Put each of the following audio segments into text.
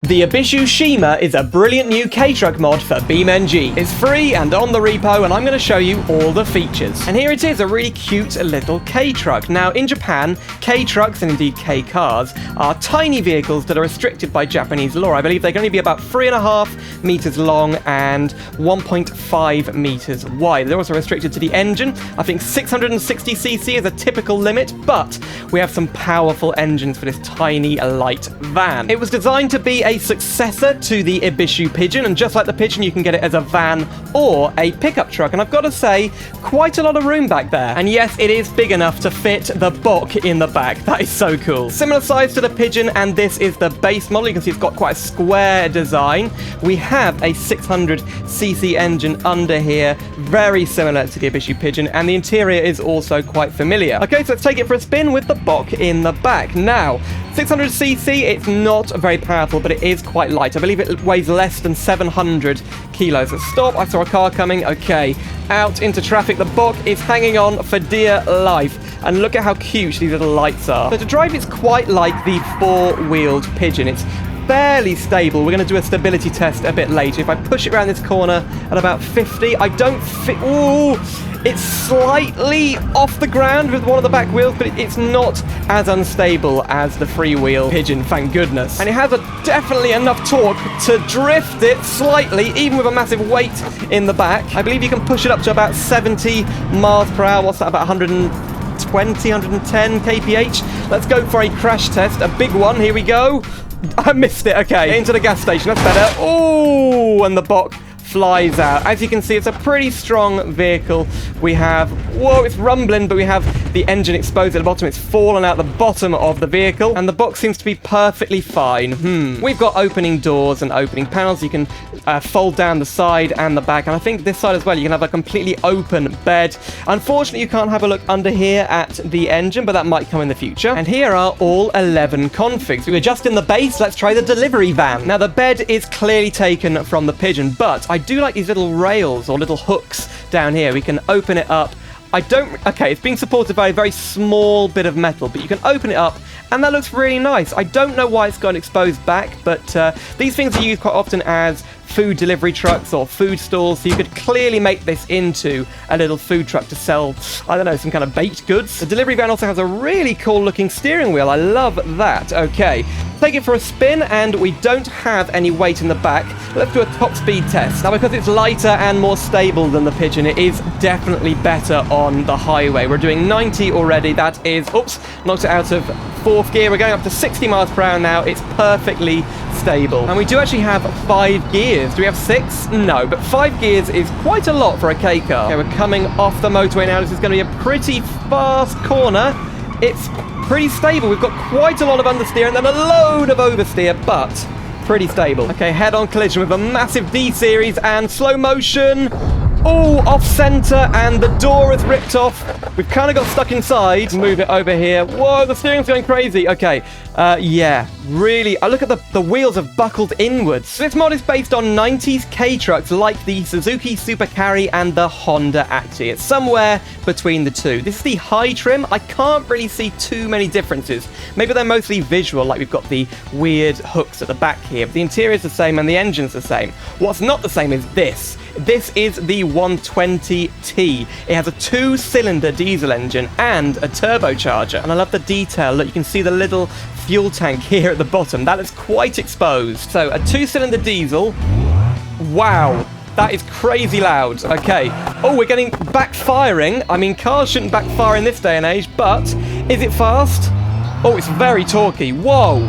The Ibishu Shima is a brilliant new Kei Truck mod for BeamNG. It's free and on the repo, and I'm going to show you all the features. And here it is, a really cute little Kei Truck. Now, in Japan, Kei Trucks, and indeed Kei cars, are tiny vehicles that are restricted by Japanese law. I believe they can only be about 3.5 meters long and 1.5 meters wide. They're also restricted to the engine. I think 660cc is a typical limit, but we have some powerful engines for this tiny, light van. It was designed to be a successor to the Ibishu Pigeon, and just like the Pigeon, you can get it as a van or a pickup truck, and I've got to say, quite a lot of room back there. And yes, it is big enough to fit the Bok in the back. That is so cool. Similar size to the Pigeon, and this is the base model. You can see it's got quite a square design. We have a 600cc engine under here, very similar to the Ibishu Pigeon, and the interior is also quite familiar. Okay, so let's take it for a spin with the Bok in the back. Now, 600cc, it's not very powerful, but it is quite light. I believe it weighs less than 700 kilos. Stop, I saw a car coming. Okay, out into traffic. The Bok is hanging on for dear life. And look at how cute these little lights are. So to drive, it's quite like the four-wheeled Pigeon. It's fairly stable. We're going to do a stability test a bit later. If I push it around this corner at about 50, I don't fit. Ooh! It's slightly off the ground with one of the back wheels, but it's not as unstable as the freewheel Pigeon, thank goodness. And it has definitely enough torque to drift it slightly, even with a massive weight in the back. I believe you can push it up to about 70 miles per hour. What's that, about 120, 110 kph? Let's go for a crash test, a big one. Here we go. I missed it. Okay, into the gas station. That's better. Oh, and the Bok flies out. As you can see, it's a pretty strong vehicle. We have, whoa, it's rumbling, but we have the engine exposed at the bottom. It's fallen out the bottom of the vehicle, and the box seems to be perfectly fine. We've got opening doors and opening panels. You can fold down the side and the back, and I think this side as well. You can have a completely open bed. Unfortunately, you can't have a look under here at the engine, but that might come in the future. And here are all 11 configs. We were just in the base. Let's try the delivery van. Now, the bed is clearly taken from the Pigeon, but I do like these little rails or little hooks down here. We can open it up. Okay, it's being supported by a very small bit of metal, but you can open it up, and that looks really nice. I don't know why it's got an exposed back, but these things are used quite often as food delivery trucks or food stalls, so you could clearly make this into a little food truck to sell, I don't know, some kind of baked goods. The delivery van also has a really cool looking steering wheel. I love that. Okay, take it for a spin, and we don't have any weight in the back. Let's do a top speed test. Now, because it's lighter and more stable than the Pigeon, it is definitely better on the highway. We're doing 90 already. That is, oops, knocked it out of fourth gear. We're going up to 60 miles per hour now. It's perfectly stable. And we do actually have 5 gears. Do we have 6? No, but 5 gears is quite a lot for a Kei car. Okay, we're coming off the motorway now. This is going to be a pretty fast corner. It's pretty stable. We've got quite a lot of understeer and then a load of oversteer, but pretty stable. Okay, head-on collision with a massive D-series and slow motion. Oh, off-center, and the door is ripped off. We've kind of got stuck inside. Move it over here. Whoa, the steering's going crazy. Okay, yeah, really. Look at the wheels have buckled inwards. This mod is based on 90s Kei trucks like the Suzuki Super Carry and the Honda Acty. It's somewhere between the two. This is the high trim. I can't really see too many differences. Maybe they're mostly visual, like we've got the weird hooks at the back here. But the interior's the same and the engine's the same. What's not the same is this. This is the 120T. It has a 2-cylinder diesel engine and a turbocharger. And I love the detail. Look, you can see the little fuel tank here at the bottom. That is quite exposed. So a 2-cylinder diesel. Wow. That is crazy loud. Okay. Oh, we're getting backfiring. I mean, cars shouldn't backfire in this day and age, but is it fast? Oh, it's very torquey. Whoa.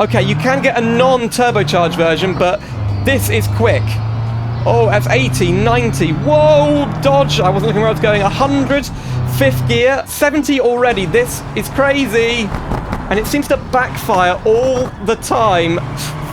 Okay, you can get a non-turbocharged version, but this is quick. Oh, that's 80, 90. Whoa, dodge. I wasn't looking where I was going. 100, 5th gear, 70 already. This is crazy. And it seems to backfire all the time.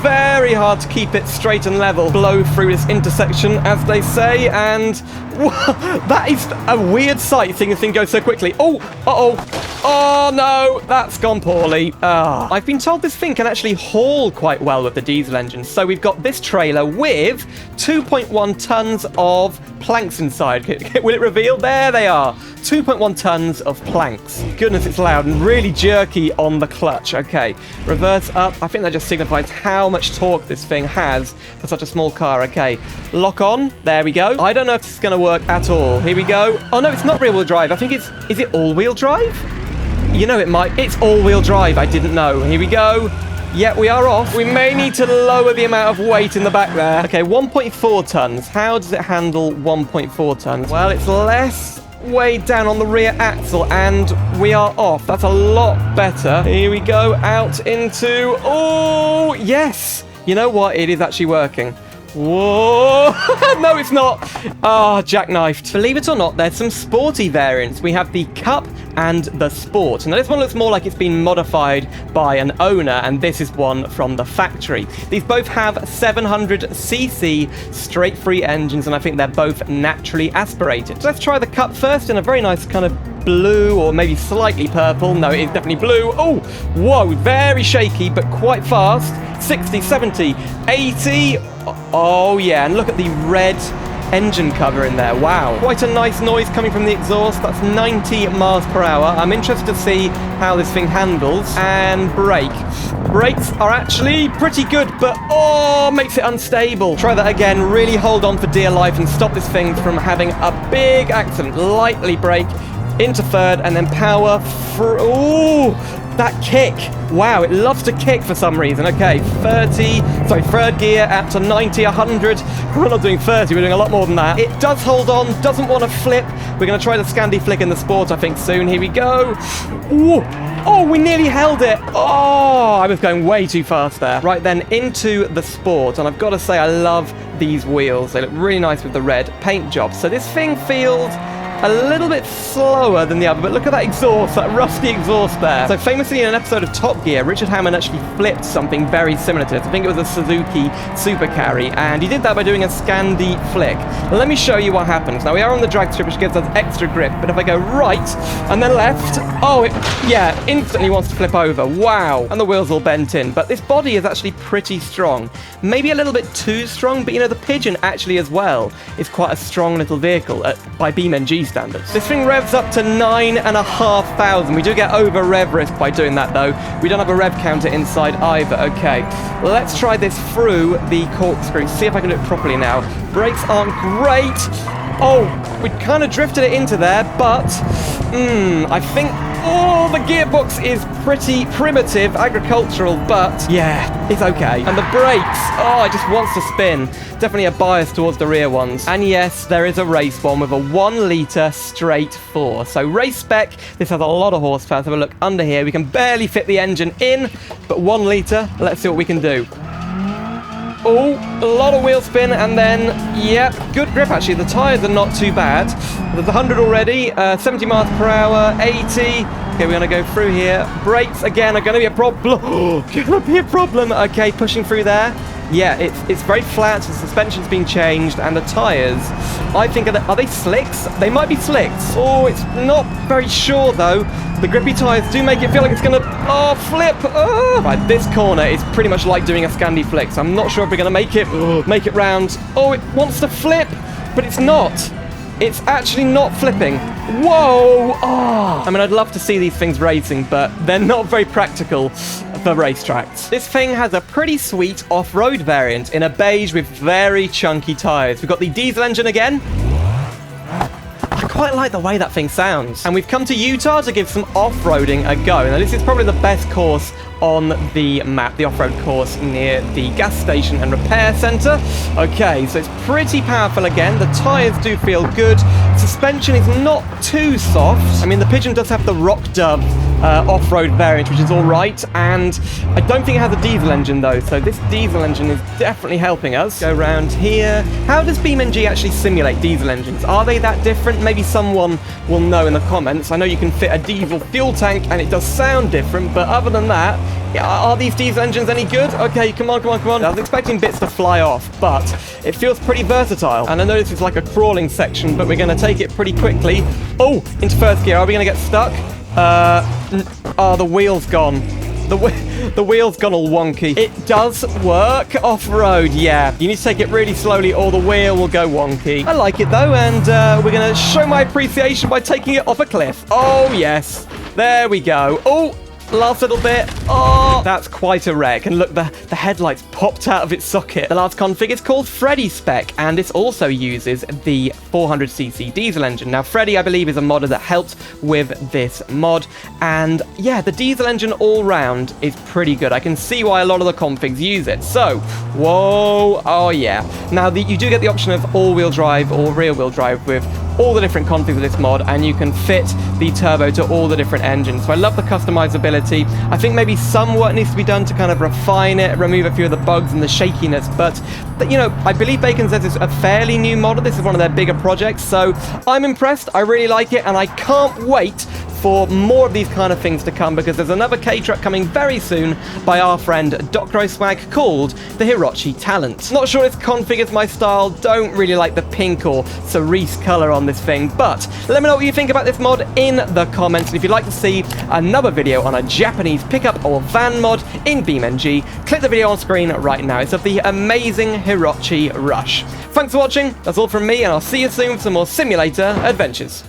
Very hard to keep it straight and level. Blow through this intersection, as they say, and that is a weird sight, seeing this thing go so quickly. Oh, uh-oh. Oh, no, that's gone poorly. I've been told this thing can actually haul quite well with the diesel engine. So we've got this trailer with 2.1 tons of planks inside. Will it reveal? There they are. 2.1 tons of planks. Goodness, it's loud and really jerky on the clutch. Okay, reverse up. I think that just signifies how much torque this thing has for such a small car. Okay, lock on. There we go. I don't know if this is going to work at all. Here we go. Oh, no, it's not rear-wheel drive. I think it's... Is it all-wheel drive? You know it might. It's all-wheel drive. I didn't know. Here we go. Yeah, we are off. We may need to lower the amount of weight in the back there. Okay, 1.4 tons. How does it handle 1.4 tons? Well, it's less weight down on the rear axle, and we are off. That's a lot better. Here we go, out into... Oh, yes! You know what? It is actually working. Whoa! No, it's not. Ah, jackknifed. Believe it or not, there's some sporty variants. We have the Cup and the Sport. Now, this one looks more like it's been modified by an owner, and this is one from the factory. These both have 700cc straight-free engines, and I think they're both naturally aspirated. So let's try the Cup first in a very nice kind of blue, or maybe slightly purple. No, it is definitely blue. Oh, whoa, very shaky, but quite fast. 60, 70, 80. Oh, yeah, and look at the red engine cover in there. Wow. Quite a nice noise coming from the exhaust. That's 90 miles per hour. I'm interested to see how this thing handles. And brake. Brakes are actually pretty good, but oh, makes it unstable. Try that again. Really hold on for dear life and stop this thing from having a big accident. Lightly brake into third and then power through. Ooh, that kick. Wow, it loves to kick for some reason. Okay, third gear out to 90, 100. We're not doing 30, we're doing a lot more than that. It does hold on, doesn't want to flip. We're going to try the Scandi Flick in the Sport, I think, soon. Here we go. Ooh. Oh, we nearly held it. Oh, I was going way too fast there. Right then, into the Sport. And I've got to say, I love these wheels. They look really nice with the red paint job. So this thing feels a little bit slower than the other, but look at that exhaust, that rusty exhaust there. So famously in an episode of Top Gear, Richard Hammond actually flipped something very similar to this. I think it was a Suzuki Super Carry, and he did that by doing a Scandi Flick. Let me show you what happens. Now we are on the drag strip, which gives us extra grip, but if I go right and then left, oh, yeah, instantly wants to flip over. Wow. And the wheels all bent in, but this body is actually pretty strong. Maybe a little bit too strong, but you know, the Pigeon actually as well is quite a strong little vehicle by BeamNG's standards. This thing revs up to 9,500. We do get over rev risk by doing that though. We don't have a rev counter inside either. Okay, let's try this through the corkscrew. See if I can do it properly now. Brakes aren't great. Oh, we kind of drifted it into there, but I think the gearbox is pretty primitive, agricultural, but yeah, it's okay. And the brakes, it just wants to spin. Definitely a bias towards the rear ones. And yes, there is a race one with a 1 litre straight 4. So race spec, this has a lot of horsepower. Let's have a look under here. We can barely fit the engine in, but 1 litre, let's see what we can do. Oh, a lot of wheel spin, and then, yep, good grip actually. The tyres are not too bad. There's 100 already, 70 miles per hour, 80. Okay, we're going to go through here. Brakes, again, are going to be a problem. Going to be a problem. Okay, pushing through there. Yeah, it's very flat. The suspension's been changed, and the tyres, I think, are they slicks? They might be slicks. Oh, it's not very sure, though. The grippy tyres do make it feel like it's going to, flip. Oh. Right, this corner is pretty much like doing a Scandi Flick, so I'm not sure if we're going to make it round. Oh, it wants to flip, but it's not. It's actually not flipping. Whoa! Oh. I mean, I'd love to see these things racing, but they're not very practical for racetracks. This thing has a pretty sweet off-road variant in a beige with very chunky tyres. We've got the diesel engine again. I quite like the way that thing sounds. And we've come to Utah to give some off-roading a go. Now, this is probably the best course on the map, the off-road course near the gas station and repair centre. Okay, so it's pretty powerful again. The tyres do feel good. Suspension is not too soft. I mean, the Pigeon does have the Rock Dove off-road variant, which is all right, and I don't think it has a diesel engine though, so this diesel engine is definitely helping us. Go around here. How does BeamNG actually simulate diesel engines? Are they that different? Maybe someone will know in the comments. I know you can fit a diesel fuel tank and it does sound different, but other than that, are these diesel engines any good? Okay, come on. I was expecting bits to fly off, but it feels pretty versatile. And I know this is like a crawling section, but we're going to take it pretty quickly. Oh, into first gear. Are we going to get stuck? The wheel's gone. The wheel's gone all wonky. It does work off-road, yeah. You need to take it really slowly or the wheel will go wonky. I like it though, and we're going to show my appreciation by taking it off a cliff. Oh, yes. There we go. Oh, Last little bit. Oh, that's quite a wreck. And look, the headlights popped out of its socket. The last config is called Freddy Spec, and this also uses the 400cc diesel engine. Now, Freddy, I believe, is a modder that helped with this mod. And yeah, the diesel engine all round is pretty good. I can see why a lot of the configs use it. So, whoa, oh yeah. Now, you do get the option of all-wheel drive or rear-wheel drive with all the different configs of this mod, and you can fit the turbo to all the different engines. So I love the customizability. I think maybe some work needs to be done to kind of refine it, remove a few of the bugs and the shakiness, but you know, I believe Baconzez is a fairly new model. This is one of their bigger projects, so I'm impressed. I really like it, and I can't wait for more of these kind of things to come, because there's another Kei Truck coming very soon by our friend Docro Swag called the Hirochi Talent. Not sure this config is my style, don't really like the pink or cerise colour on this thing, but let me know what you think about this mod in the comments. And if you'd like to see another video on a Japanese pickup or van mod in BeamNG, click the video on screen right now. It's of the amazing Hirochi Rush. Thanks for watching, that's all from me, and I'll see you soon for some more simulator adventures.